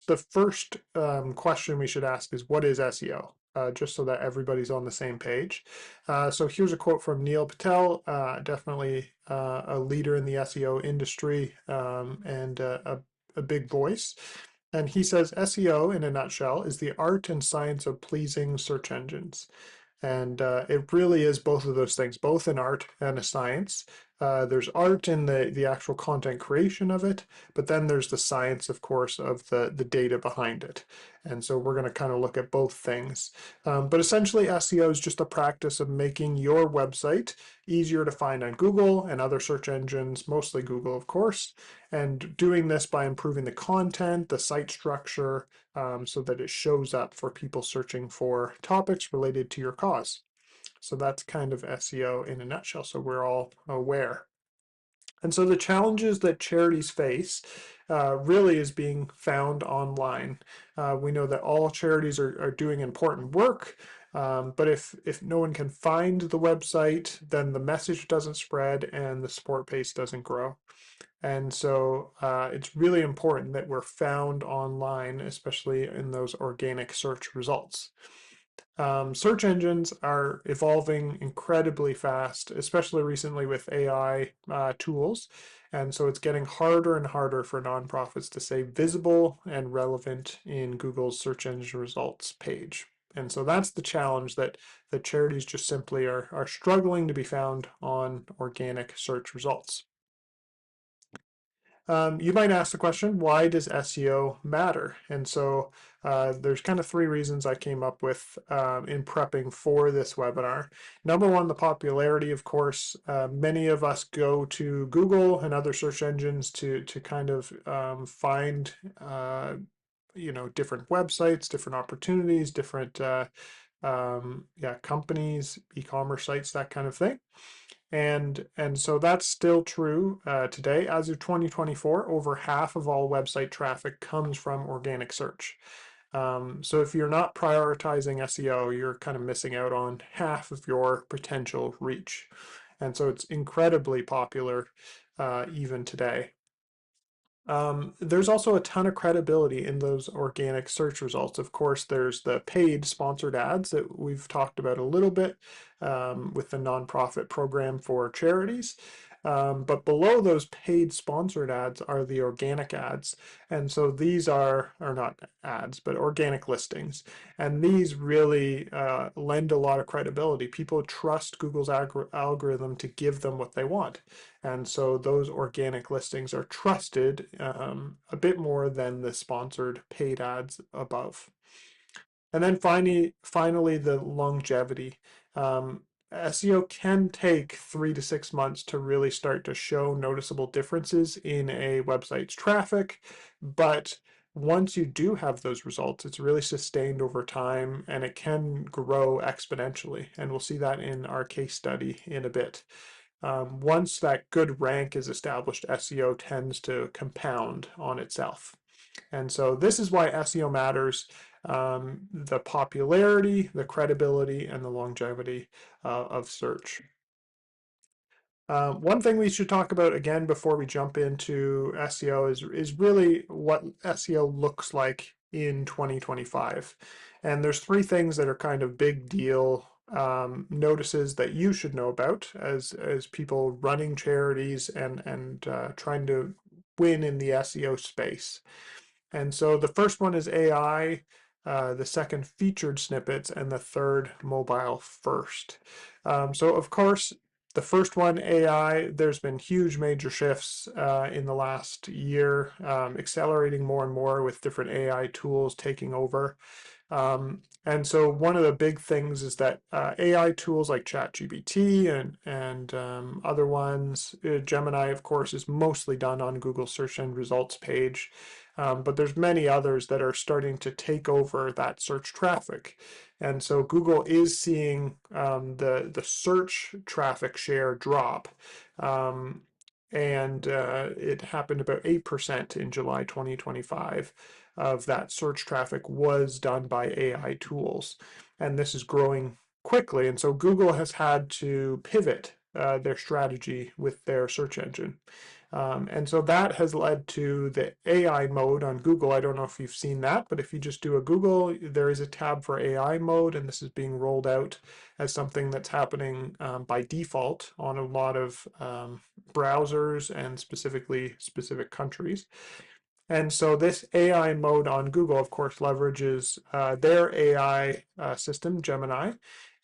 the first question we should ask is, what is SEO? Just so that everybody's on the same page. So here's a quote from Neil Patel, definitely a leader in the SEO industry, and a big voice. And he says, SEO, in a nutshell, is the art and science of pleasing search engines. And it really is both of those things, both an art and a science. There's art in the actual content creation of it, but then there's the science, of course, of the data behind it. And so we're going to kind of look at both things. But essentially, SEO is just a practice of making your website easier to find on Google and other search engines, mostly Google, of course, and doing this by improving the content, the site structure, so that it shows up for people searching for topics related to your cause. So that's kind of SEO in a nutshell, so we're all aware. And so the challenges that charities face really is being found online. We know that all charities are doing important work, but if no one can find the website, then the message doesn't spread and the support base doesn't grow. And so it's really important that we're found online, especially in those organic search results. Search engines are evolving incredibly fast, especially recently with AI tools. And so it's getting harder and harder for nonprofits to stay visible and relevant in Google's search engine results page. And so that's the challenge, that the charities just simply are struggling to be found on organic search results. You might ask the question, why does SEO matter? And so there's kind of three reasons I came up with in prepping for this webinar. Number one, the popularity, of course. Many of us go to Google and other search engines to kind of find different websites, different opportunities, different companies, e-commerce sites, that kind of thing. And so that's still true today. As of 2024, over half of all website traffic comes from organic search. So if you're not prioritizing SEO, you're kind of missing out on half of your potential reach. And so it's incredibly popular even today. There's also a ton of credibility in those organic search results. Of course, there's the paid sponsored ads that we've talked about a little bit with the nonprofit program for charities. But below those paid sponsored ads are the organic ads. And so these are not ads, but organic listings. And these really lend a lot of credibility. People trust Google's algorithm to give them what they want. And so those organic listings are trusted a bit more than the sponsored paid ads above. And then finally, the longevity. SEO can take 3 to 6 months to really start to show noticeable differences in a website's traffic, but once you do have those results, it's really sustained over time and it can grow exponentially. And we'll see that in our case study in a bit. Once that good rank is established, SEO tends to compound on itself. And so this is why SEO matters. The popularity, the credibility, and the longevity of search. One thing we should talk about again before we jump into SEO is really what SEO looks like in 2025. And there's three things that are kind of big deal notices that you should know about as people running charities and trying to win in the SEO space. And so the first one is AI, the second featured snippets, and the third mobile first. So of course, the first one, AI, there's been huge major shifts in the last year, accelerating more and more with different AI tools taking over. And so one of the big things is that AI tools like ChatGPT and other ones, Gemini, of course, is mostly done on Google search and results page. But there's many others that are starting to take over that search traffic. And so Google is seeing the search traffic share drop. And it happened about 8% in July 2025 of that search traffic was done by AI tools. And this is growing quickly. And so Google has had to pivot their strategy with their search engine. And so that has led to the AI mode on Google. I don't know if you've seen that, but if you just do a Google, there is a tab for AI mode, and this is being rolled out as something that's happening by default on a lot of browsers and specifically specific countries. And so this AI mode on Google, of course, leverages their AI system, Gemini,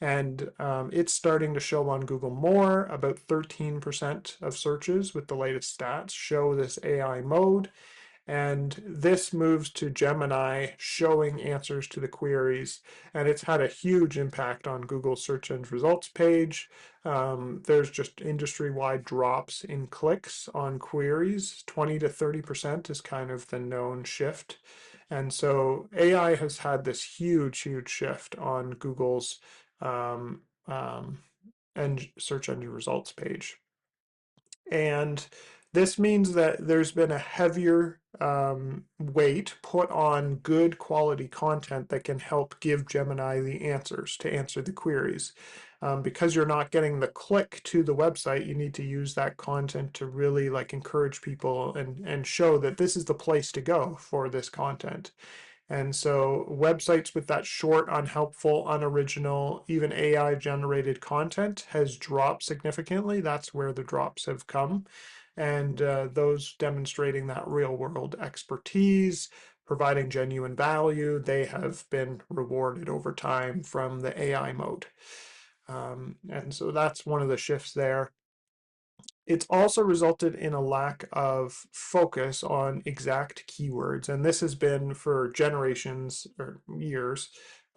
and it's starting to show on Google more. About 13% of searches with the latest stats show this AI mode. And this moves to Gemini showing answers to the queries. And it's had a huge impact on Google's search engine results page. There's just industry-wide drops in clicks on queries. 20 to 30% is kind of the known shift. And so AI has had this huge, huge shift on Google's um, um, search engine results page. And this means that there's been a heavier weight put on good quality content that can help give Gemini the answers to answer the queries. Because you're not getting the click to the website, you need to use that content to really like encourage people and show that this is the place to go for this content. And so websites with that short, unhelpful, unoriginal, even AI generated content has dropped significantly. That's where the drops have come. And those demonstrating that real world expertise, providing genuine value, they have been rewarded over time from the AI mode. And so that's one of the shifts there. It's also resulted in a lack of focus on exact keywords. And this has been for generations or years,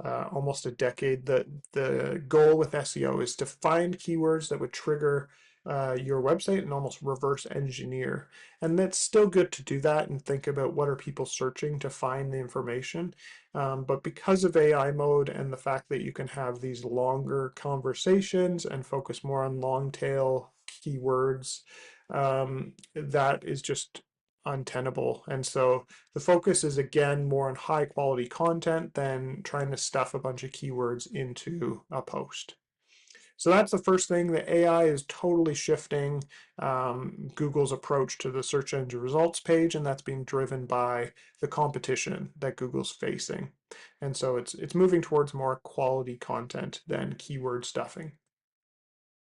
almost a decade. The goal with SEO is to find keywords that would trigger your website and almost reverse engineer. And that's still good to do that and think about what are people searching to find the information. But because of AI mode and the fact that you can have these longer conversations and focus more on long tail keywords, that is just untenable. And so the focus is again more on high quality content than trying to stuff a bunch of keywords into a post. So that's the first thing. The AI is totally shifting Google's approach to the search engine results page, and that's being driven by the competition that Google's facing. And so it's moving towards more quality content than keyword stuffing.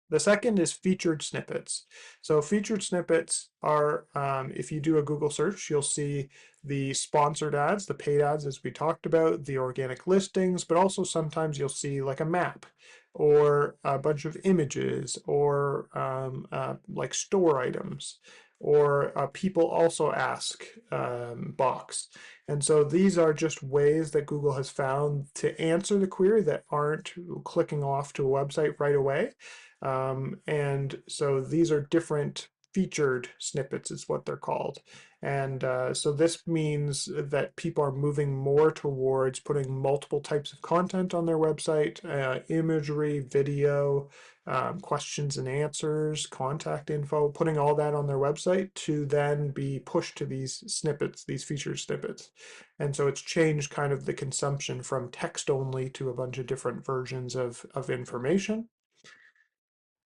The second is featured snippets. So featured snippets are, if you do a Google search, you'll see the sponsored ads, the paid ads, as we talked about, the organic listings, but also sometimes you'll see like a map or a bunch of images or like store items or people also ask box. And so these are just ways that Google has found to answer the query that aren't clicking off to a website right away. And so these are different featured snippets is what they're called. And so this means that people are moving more towards putting multiple types of content on their website, imagery, video, questions and answers, contact info, putting all that on their website to then be pushed to these snippets, these featured snippets. And so it's changed kind of the consumption from text only to a bunch of different versions of information.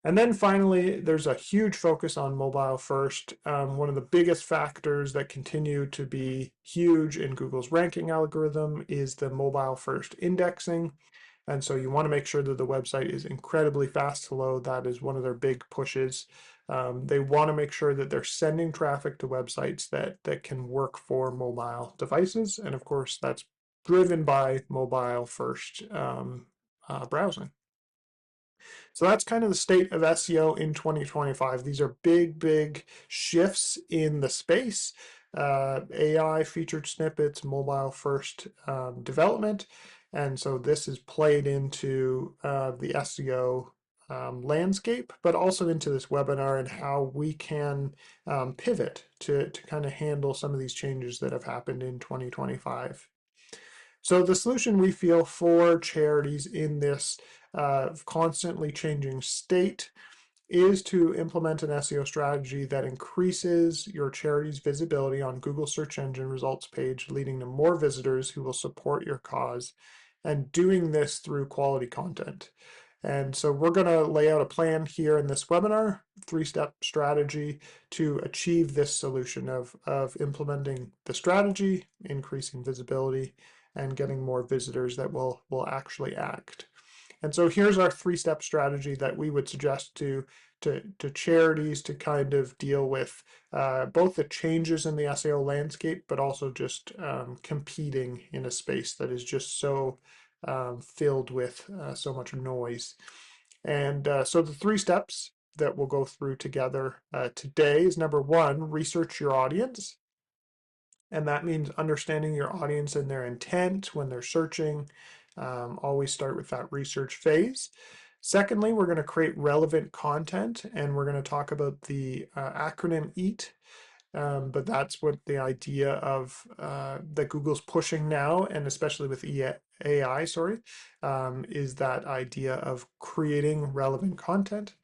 And then finally, there's a huge focus on mobile first. One of the biggest factors that continue to be huge in Google's ranking algorithm is the mobile first indexing. And so you want to make sure that the website is incredibly fast to load. That is one of their big pushes. They want to make sure that they're sending traffic to websites that can work for mobile devices. And of course, that's driven by mobile first browsing. So that's kind of the state of SEO in 2025. These are big, big shifts in the space. AI featured snippets, mobile first development. And so this is played into the SEO landscape, but also into this webinar and how we can pivot to kind of handle some of these changes that have happened in 2025. So the solution we feel for charities in this constantly changing state is to implement an SEO strategy that increases your charity's visibility on Google search engine results page, leading to more visitors who will support your cause, and doing this through quality content. And so we're going to lay out a plan here in this webinar, 3-step strategy to achieve this solution of implementing the strategy, increasing visibility, and getting more visitors that will actually act. And so here's our 3-step strategy that we would suggest to charities to kind of deal with both the changes in the SEO landscape, but also just competing in a space that is just so filled with so much noise. And so the 3 steps that we'll go through together today is number 1, research your audience. And that means understanding your audience and their intent when they're searching. Always start with that research phase. Secondly, we're going to create relevant content, and we're going to talk about the acronym EAT. But that's what the idea of that Google's pushing now, and especially with AI, is that idea of creating relevant content.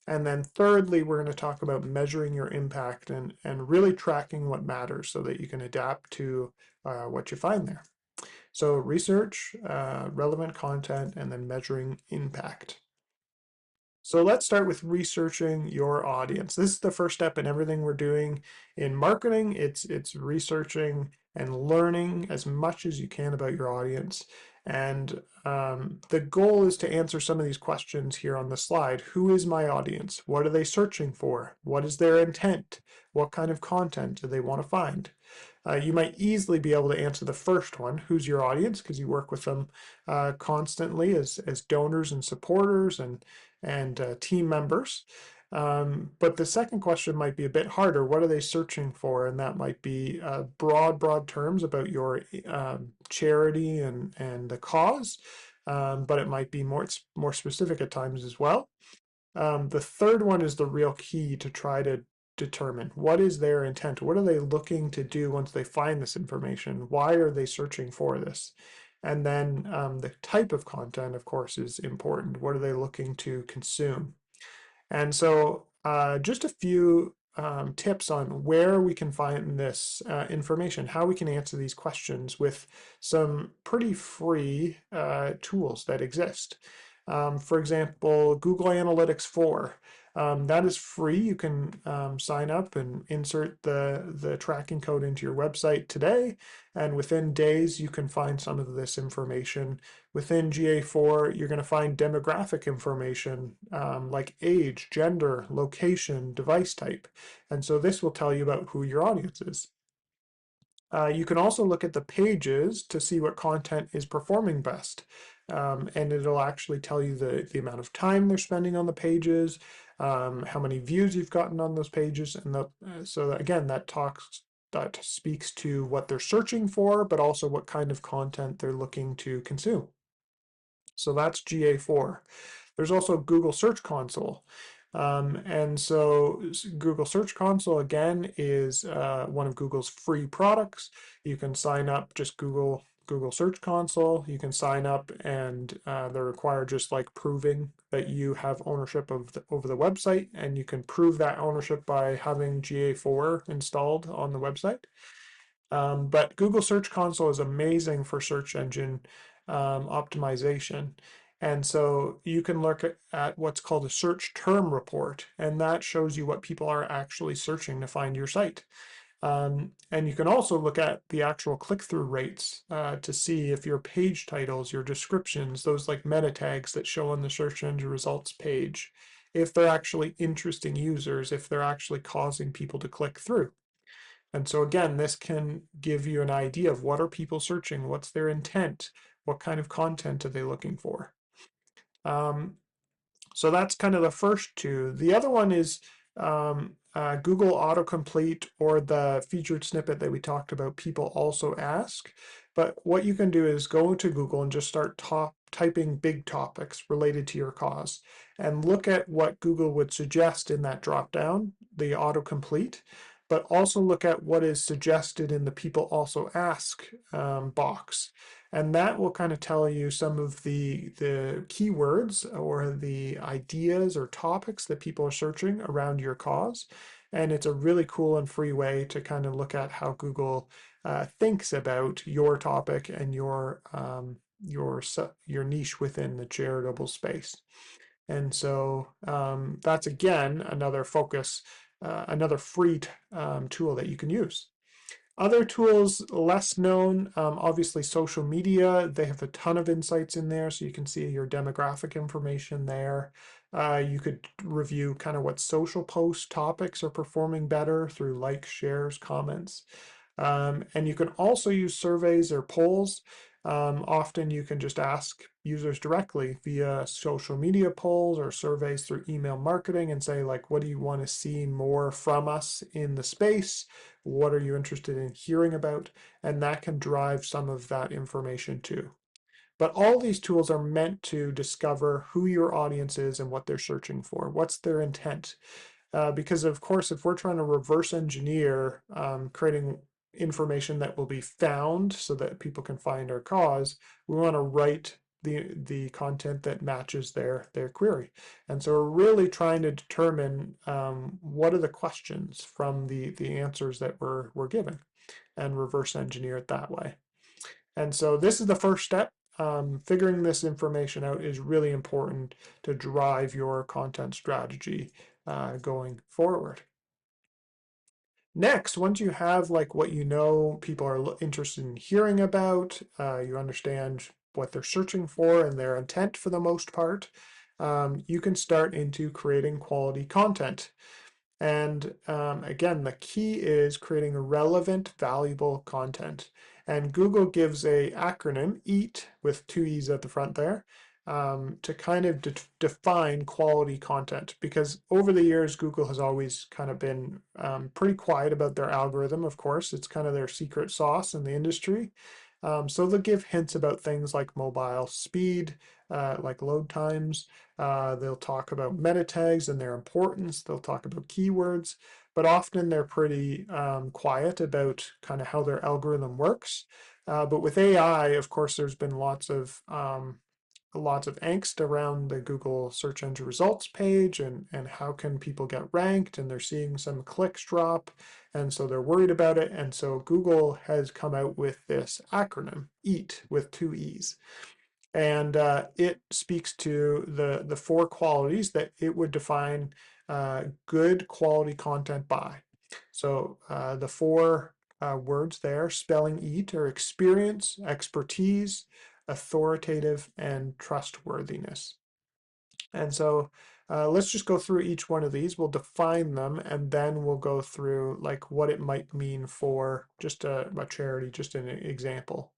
And then thirdly, we're going to talk about measuring your impact and really tracking what matters so that you can adapt to what you find there. So research, relevant content, and then measuring impact. So let's start with researching your audience. This is the first step in everything we're doing in marketing. It's researching and learning as much as you can about your audience. And the goal is to answer some of these questions here on the slide. Who is my audience? What are they searching for? What is their intent? What kind of content do they want to find? You might easily be able to answer the first one, who's your audience, because you work with them constantly as donors and supporters and team members. But the second question might be a bit harder. What are they searching for? And that might be broad terms about your charity and the cause, but it might be more specific at times as well. The third one is the real key to try to determine what is their intent. What are they looking to do once they find this information? Why are they searching for this? And then the type of content, of course, is important. What are they looking to consume? And so just a few tips on where we can find this information, how we can answer these questions with some pretty free tools that exist. For example, Google Analytics 4. That is free. You can sign up and insert the tracking code into your website today, and within days you can find some of this information. Within GA4, you're going to find demographic information like age, gender, location, device type. And so this will tell you about who your audience is. You can also look at the pages to see what content is performing best. And it'll actually tell you the amount of time they're spending on the pages, how many views you've gotten on those pages. And so again, that speaks to what they're searching for, but also what kind of content they're looking to consume. So that's GA4. There's also Google Search Console. And so Google Search Console, again, is one of Google's free products. You can sign up, just Google Search Console. You can sign up, and they require just like proving that you have ownership over the website, and you can prove that ownership by having GA4 installed on the website. But Google Search Console is amazing for search engine optimization. And so you can look at what's called a search term report, and that shows you what people are actually searching to find your site. And you can also look at the actual click-through rates to see if your page titles, your descriptions, those like meta tags that show on the search engine results page, if they're actually interesting users, if they're actually causing people to click through. And so again, this can give you an idea of what are people searching, what's their intent, what kind of content are they looking for. So that's kind of the first two. The other one is Google autocomplete, or the featured snippet that we talked about, people also ask. But what you can do is go to Google and just start typing big topics related to your cause and look at what Google would suggest in that drop-down, the autocomplete, but also look at what is suggested in the people also ask box. And that will kind of tell you some of the keywords or the ideas or topics that people are searching around your cause. And it's a really cool and free way to kind of look at how Google thinks about your topic and your your niche within the charitable space. And so that's again another focus, another free tool that you can use. Other tools less known, obviously social media, they have a ton of insights in there, so you can see your demographic information there. You could review kind of what social post topics are performing better through likes, shares, comments. And you can also use surveys or polls. Often you can just ask users directly via social media polls or surveys through email marketing and say, like, what do you want to see more from us in the space? What are you interested in hearing about? And that can drive some of that information too. But all these tools are meant to discover who your audience is and what they're searching for. What's their intent? Because of course, if we're trying to reverse engineer creating information that will be found so that people can find our cause, we want to write the content that matches their query. And so we're really trying to determine what are the questions from the answers that we're given and reverse engineer it that way. And so this is the first step. Figuring this information out is really important to drive your content strategy going forward. Next, once you have like what you know people are interested in hearing about, you understand what they're searching for and their intent for the most part, you can start into creating quality content. And again, the key is creating relevant, valuable content. And Google gives a acronym, EAT, with two E's at the front there, to kind of define quality content. Because over the years, Google has always kind of been pretty quiet about their algorithm, of course. It's kind of their secret sauce in the industry. So they'll give hints about things like mobile speed, like load times. They'll talk about meta tags and their importance. They'll talk about keywords, but often they're pretty quiet about kind of how their algorithm works. But with AI, of course, there's been lots of angst around the Google search engine results page and how can people get ranked, and they're seeing some clicks drop, and so they're worried about it. And so Google has come out with this acronym, EAT, with two E's. And it speaks to the four qualities that it would define good quality content by. So the four words there, spelling EAT, are experience, expertise, authoritative, and trustworthiness. And so let's just go through each one of these. We'll define them, and then we'll go through like what it might mean for just a charity, just an example.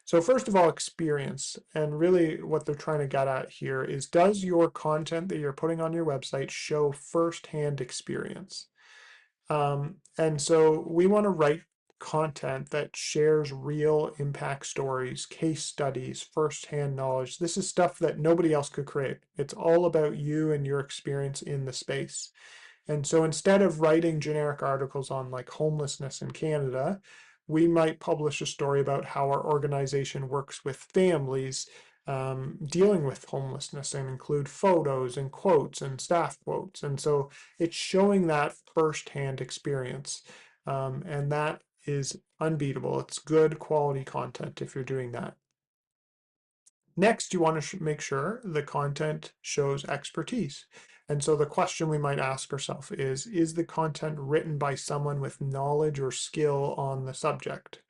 So first of all, experience. And really what they're trying to get at here is, does your content that you're putting on your website show firsthand experience? And so we want to write content that shares real impact stories, case studies, firsthand knowledge. This is stuff that nobody else could create. It's all about you and your experience in the space. And so instead of writing generic articles on like homelessness in Canada, we might publish a story about how our organization works with families dealing with homelessness and include photos and quotes and staff quotes. And so it's showing that firsthand experience. And that is unbeatable. It's good quality content if you're doing that. Next, you want to make sure the content shows expertise. And so the question we might ask ourselves is the content written by someone with knowledge or skill on the subject?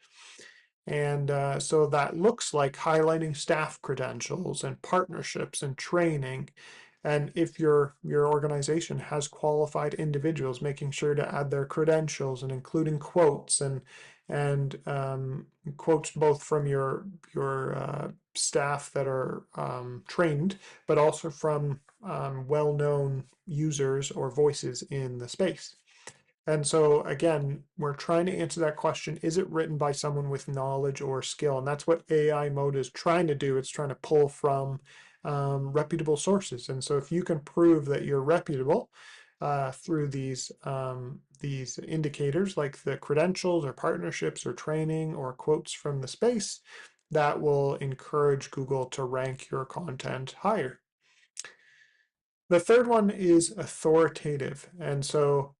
And so that looks like highlighting staff credentials and partnerships and training. And if your organization has qualified individuals, making sure to add their credentials and including quotes and quotes both from your staff that are trained, but also from well-known users or voices in the space. And so again, we're trying to answer that question, is it written by someone with knowledge or skill? And that's what AI mode is trying to do. It's trying to pull from reputable sources. And so if you can prove that you're reputable through these indicators like the credentials or partnerships or training or quotes from the space, that will encourage Google to rank your content higher. The third one is authoritative. And so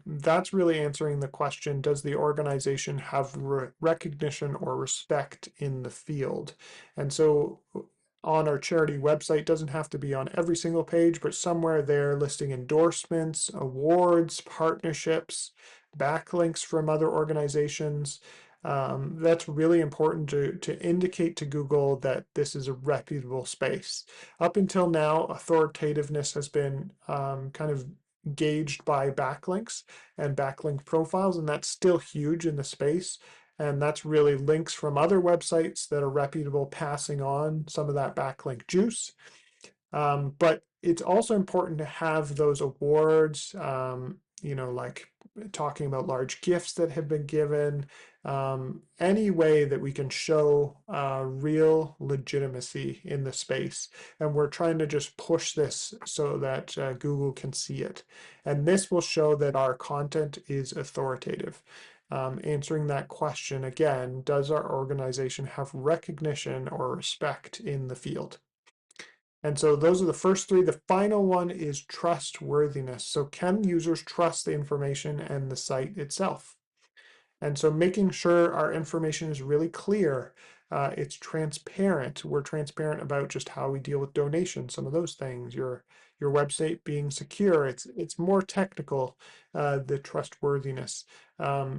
that's really answering the question, does the organization have recognition or respect in the field? And so on our charity website, doesn't have to be on every single page, but somewhere there listing endorsements, awards, partnerships, backlinks from other organizations. That's really important to indicate to Google that this is a reputable space. Up until now, authoritativeness has been kind of gauged by backlinks and backlink profiles, and that's still huge in the space. And that's really links from other websites that are reputable passing on some of that backlink juice. But it's also important to have those awards, like talking about large gifts that have been given, any way that we can show real legitimacy in the space. And we're trying to just push this so that Google can see it. And this will show that our content is authoritative. Answering that question again, does our organization have recognition or respect in the field? And so those are the first three. The final one is trustworthiness. So can users trust the information and the site itself? And so making sure our information is really clear, it's transparent. We're transparent about just how we deal with donations, some of those things. Your website being secure. It's more technical, the trustworthiness.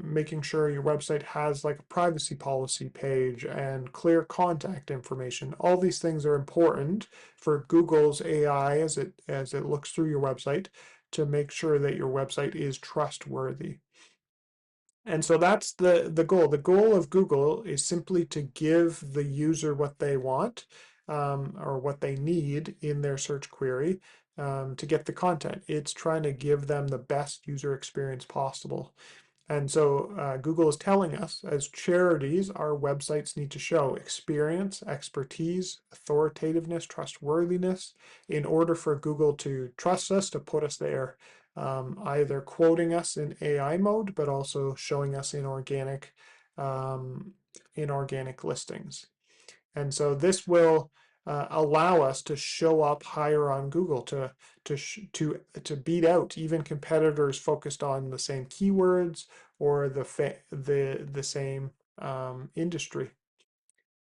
Making sure your website has like a privacy policy page and clear contact information. All these things are important for Google's AI as it looks through your website to make sure that your website is trustworthy. And so that's the goal. The goal of Google is simply to give the user what they want or what they need in their search query to get the content. It's trying to give them the best user experience possible. And so Google is telling us, as charities, our websites need to show experience, expertise, authoritativeness, trustworthiness in order for Google to trust us, to put us there, either quoting us in AI mode, but also showing us in organic listings. And so this will allow us to show up higher on Google to beat out even competitors focused on the same keywords or the same industry.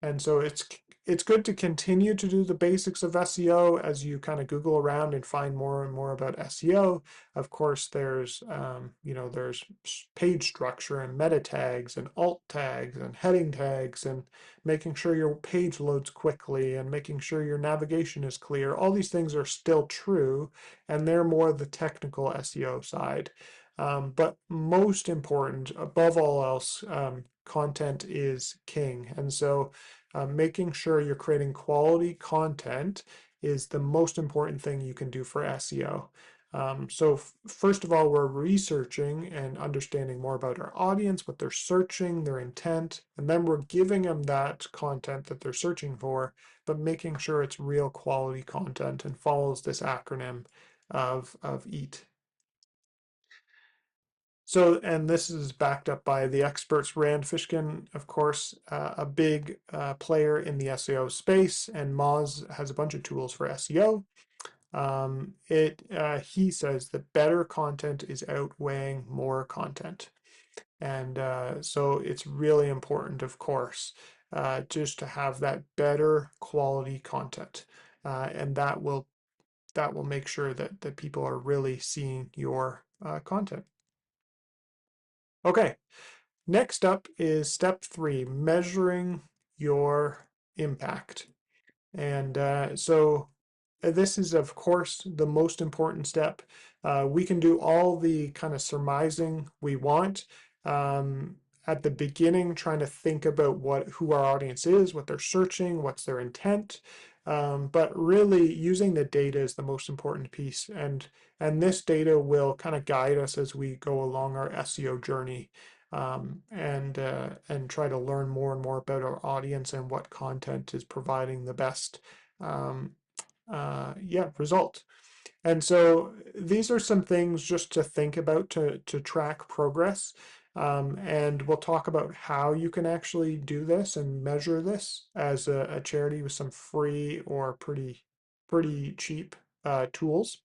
And so it's good to continue to do the basics of SEO as you kind of Google around and find more and more about SEO. Of course, there's there's page structure and meta tags and alt tags and heading tags and making sure your page loads quickly and making sure your navigation is clear. All these things are still true, and they're more the technical SEO side. But most important, above all else, content is king. And so making sure you're creating quality content is the most important thing you can do for SEO. So first of all, we're researching and understanding more about our audience, what they're searching, their intent, and then we're giving them that content that they're searching for, but making sure it's real quality content and follows this acronym of EAT. So, and this is backed up by the experts. Rand Fishkin, of course, a big player in the SEO space, and Moz has a bunch of tools for SEO. He says that better content is outweighing more content, and so it's really important, of course, just to have that better quality content, and that will make sure that people are really seeing your content. Okay, next up is step 3, measuring your impact. And so this is, of course, the most important step. We can do all the kind of surmising we want at the beginning, trying to think about who our audience is, what they're searching, what's their intent. But really using the data is the most important piece. And this data will kind of guide us as we go along our SEO journey. And try to learn more and more about our audience and what content is providing the best result. And so these are some things just to think about to track progress. And we'll talk about how you can actually do this and measure this as a charity with some free or pretty cheap tools.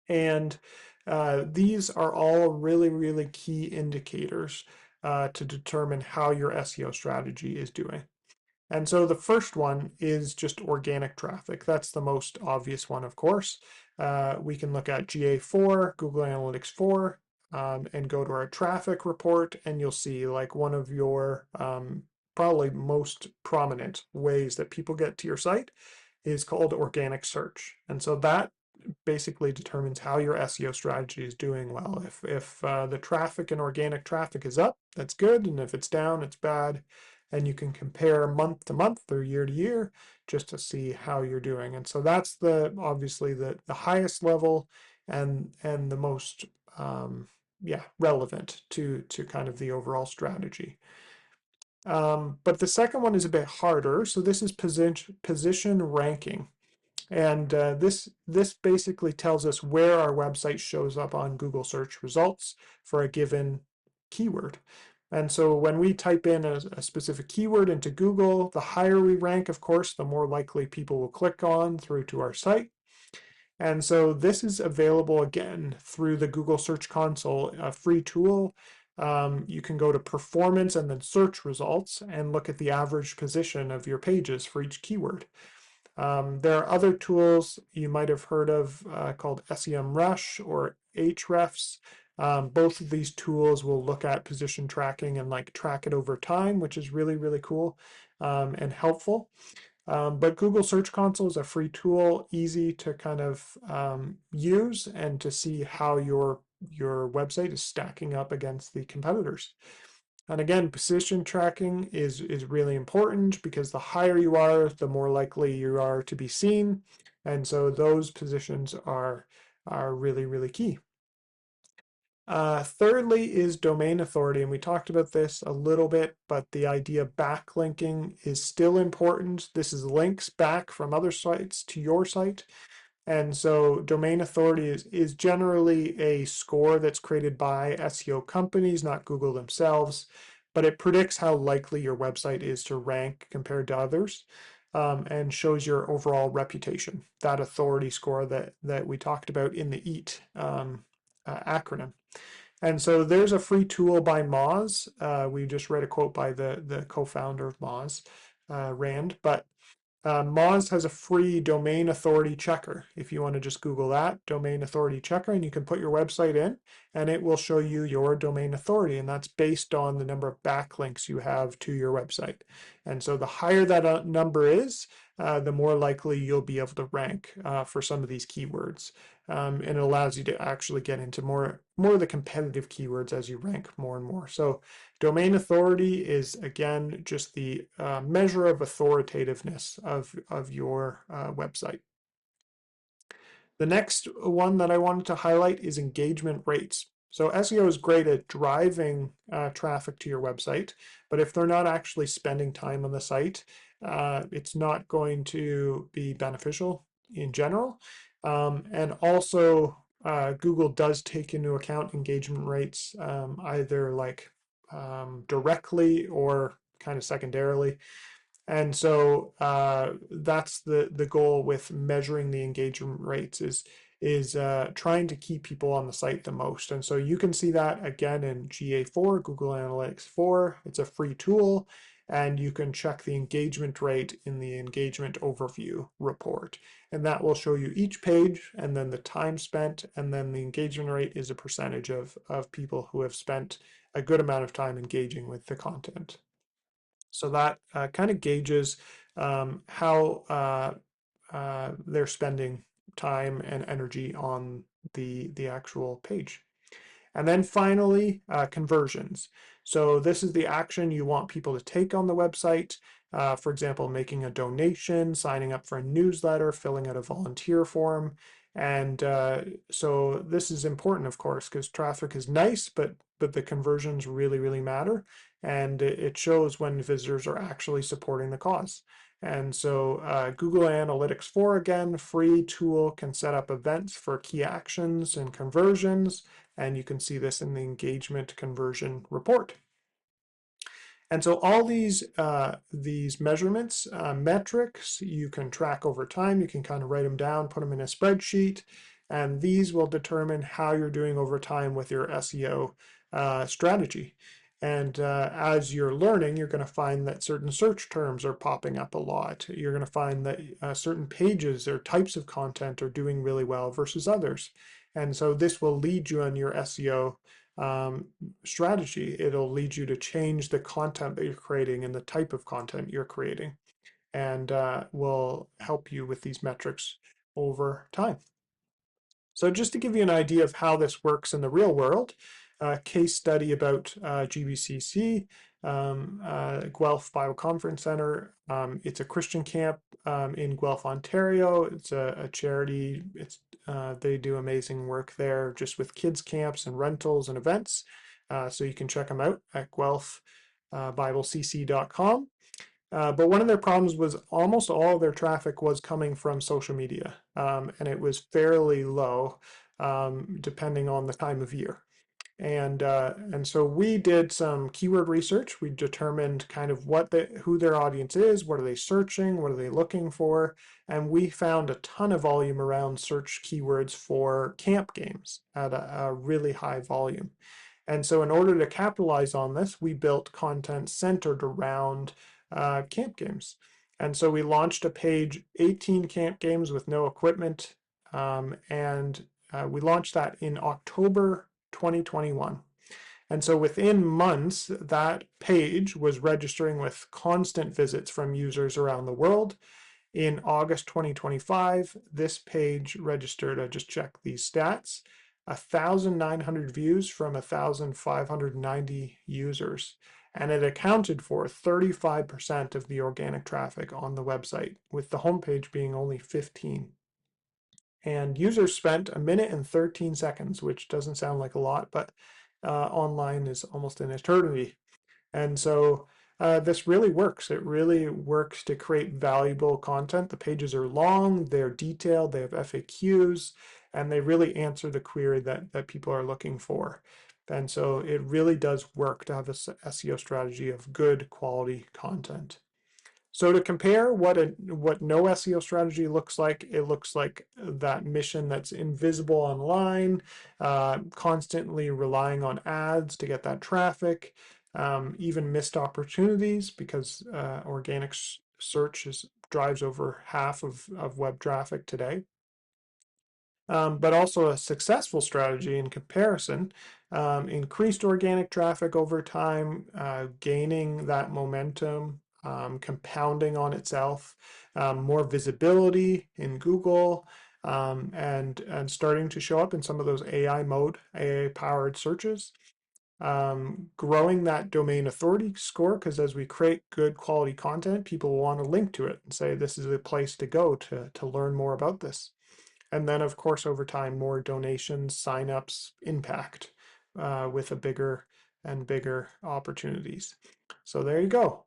And these are all really, really key indicators to determine how your SEO strategy is doing. And so the first one is just organic traffic. That's the most obvious one, of course. We can look at GA4, Google Analytics 4, and go to our traffic report, and you'll see like one of your probably most prominent ways that people get to your site is called organic search. And so that basically determines how your SEO strategy is doing well. If the traffic and organic traffic is up, that's good, and if it's down, it's bad. And you can compare month to month or year to year just to see how you're doing. And so that's obviously the highest level and the most relevant to kind of the overall strategy. But the second one is a bit harder. So this is position ranking. And this basically tells us where our website shows up on Google search results for a given keyword. And so when we type in a specific keyword into Google, the higher we rank, of course, the more likely people will click on through to our site. And so this is available again through the Google Search Console, a free tool. You can go to performance and then search results and look at the average position of your pages for each keyword. There are other tools you might have heard of called SEMrush or Ahrefs. Both of these tools will look at position tracking and like track it over time, which is really, really cool and helpful. But Google Search Console is a free tool, easy to kind of use and to see how your website is stacking up against the competitors. And again, position tracking is really important because the higher you are, the more likely you are to be seen. And so those positions are really, really key. Thirdly is domain authority, and we talked about this a little bit, but the idea of backlinking is still important. This is links back from other sites to your site. And so domain authority is generally a score that's created by SEO companies, not Google themselves, but it predicts how likely your website is to rank compared to others, and shows your overall reputation, that authority score that we talked about in the EAT acronym. And so there's a free tool by Moz. We just read a quote by the co-founder of Moz, Rand, but Moz has a free domain authority checker. If you want to just Google that, domain authority checker, and you can put your website in and it will show you your domain authority. And that's based on the number of backlinks you have to your website. And so the higher that number is, the more likely you'll be able to rank for some of these keywords. And it allows you to actually get into more of the competitive keywords as you rank more and more. So domain authority is, again, just the measure of authoritativeness of your website. The next one that I wanted to highlight is engagement rates. So SEO is great at driving traffic to your website, but if they're not actually spending time on the site, it's not going to be beneficial in general. And also, Google does take into account engagement rates, either like directly or kind of secondarily. And so that's the goal with measuring the engagement rates is trying to keep people on the site the most. And so you can see that again in GA4, Google Analytics 4. It's a free tool, and you can check the engagement rate in the engagement overview report. And that will show you each page and then the time spent, and then the engagement rate is a percentage of people who have spent a good amount of time engaging with the content. So that kind of gauges how they're spending time and energy on the actual page. And then finally, conversions. So this is the action you want people to take on the website. For example, making a donation, signing up for a newsletter, filling out a volunteer form. And so this is important, of course, because traffic is nice, but the conversions really, really matter. And it shows when visitors are actually supporting the cause. And so Google Analytics 4, again, free tool, can set up events for key actions and conversions. And you can see this in the engagement conversion report. And so all these measurements, metrics, you can track over time. You can kind of write them down, put them in a spreadsheet, and these will determine how you're doing over time with your SEO strategy. And as you're learning, you're going to find that certain search terms are popping up a lot. You're going to find that certain pages or types of content are doing really well versus others. And so this will lead you on your SEO strategy. It'll lead you to change the content that you're creating and the type of content you're creating, and will help you with these metrics over time. So just to give you an idea of how this works in the real world, a case study about GBCC, Guelph Bible Conference Center. It's a Christian camp in Guelph, Ontario. It's a charity. They do amazing work there just with kids camps and rentals and events. So you can check them out at guelphbiblecc.com. But one of their problems was almost all of their traffic was coming from social media, and it was fairly low, depending on the time of year. And so we did some keyword research. We determined kind of who their audience is, what are they searching, what are they looking for, and we found a ton of volume around search keywords for camp games at a really high volume. And so in order to capitalize on this, we built content centered around camp games. And so we launched a page, 18 camp games with no equipment, and we launched that in October 2021. And so within months, that page was registering with constant visits from users around the world. In August 2025, this page registered, I just checked these stats, 1,900 views from 1,590 users. And it accounted for 35% of the organic traffic on the website, with the homepage being only 15. And users spent 1 minute and 13 seconds, which doesn't sound like a lot, but online is almost an eternity. And so this really works. It really works to create valuable content. The pages are long, they're detailed, they have FAQs, and they really answer the query that people are looking for. And so it really does work to have a SEO strategy of good quality content. So to compare what no SEO strategy looks like, it looks like that mission that's invisible online, constantly relying on ads to get that traffic, even missed opportunities because organic search drives over half of web traffic today. But also a successful strategy in comparison, increased organic traffic over time, gaining that momentum, compounding on itself, more visibility in Google, and starting to show up in some of those AI-powered searches. Growing that domain authority score, because as we create good quality content, people will want to link to it and say this is a place to go to learn more about this. And then, of course, over time, more donations, signups, impact with a bigger and bigger opportunities. So there you go.